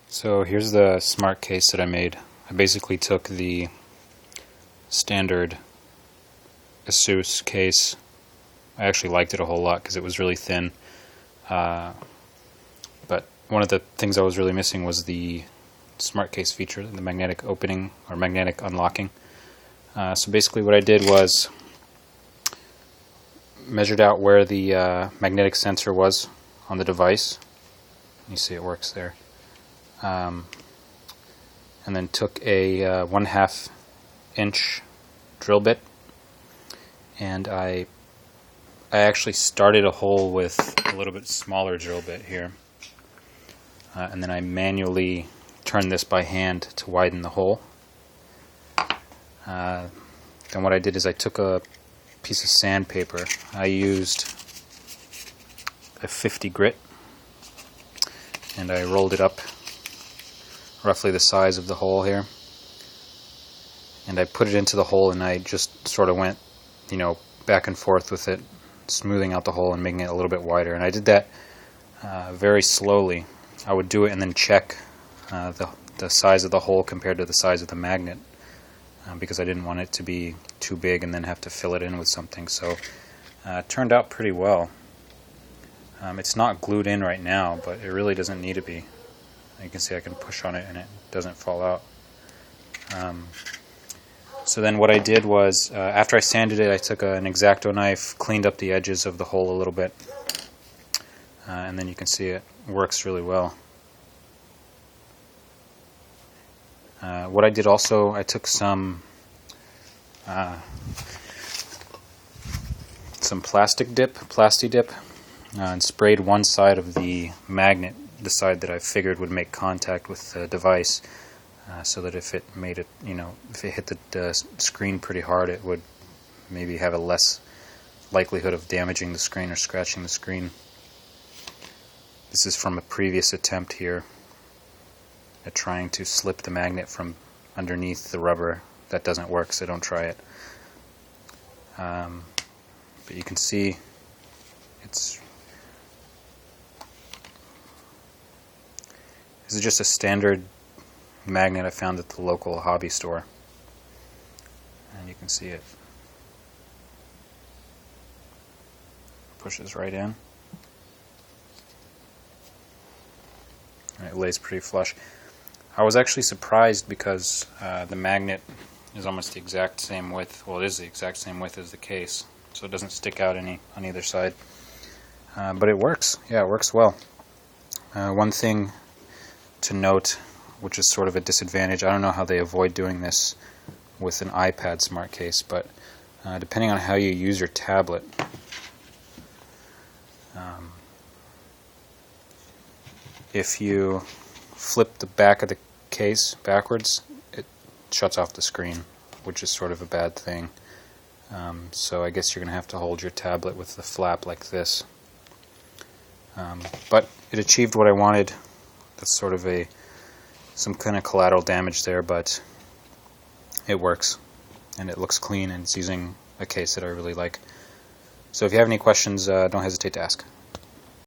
So here's the smart case that I made. I basically took the standard Asus case. I actually liked it a whole lot because it was really thin. But one of the things I was really missing was the smart case feature, the magnetic opening or magnetic unlocking. So basically what I did was measured out where the magnetic sensor was on the device. You see it works there. And then took a 1/2 inch drill bit, and I actually started a hole with a little bit smaller drill bit here, and then I manually turned this by hand to widen the hole. Then what I did is I took a piece of sandpaper. I used a 50 grit, and I rolled it up roughly the size of the hole here, and I put it into the hole, and I just sort of went, back and forth with it, smoothing out the hole and making it a little bit wider. And I did that very slowly. I would do it and then check the size of the hole compared to the size of the magnet, because I didn't want it to be too big and then have to fill it in with something. So it turned out pretty well. It's not glued in right now, but it really doesn't need to be. You can see I can push on it and it doesn't fall out. So then what I did was, after I sanded it, I took an X-Acto knife, cleaned up the edges of the hole a little bit, and then you can see it works really well. What I did also, I took some plastic dip, and sprayed one side of the magnet, the side that I figured would make contact with the device, so that if it made it, if it hit the screen pretty hard, it would maybe have a less likelihood of damaging the screen or scratching the screen. This is from a previous attempt here at trying to slip the magnet from underneath the rubber. That doesn't work, so don't try it. But you can see this is just a standard magnet I found at the local hobby store, and you can see it pushes right in. And it lays pretty flush. I was actually surprised because the magnet is almost the exact same width. Well, it is the exact same width as the case, so it doesn't stick out any on either side. But it works. Yeah, it works well. One thing to note, which is sort of a disadvantage, I don't know how they avoid doing this with an iPad smart case, but depending on how you use your tablet, if you flip the back of the case backwards, it shuts off the screen, which is sort of a bad thing. So I guess you're going to have to hold your tablet with the flap like this. But it achieved what I wanted. That's sort of some kind of collateral damage there, but it works, and it looks clean, and it's using a case that I really like. So if you have any questions, don't hesitate to ask.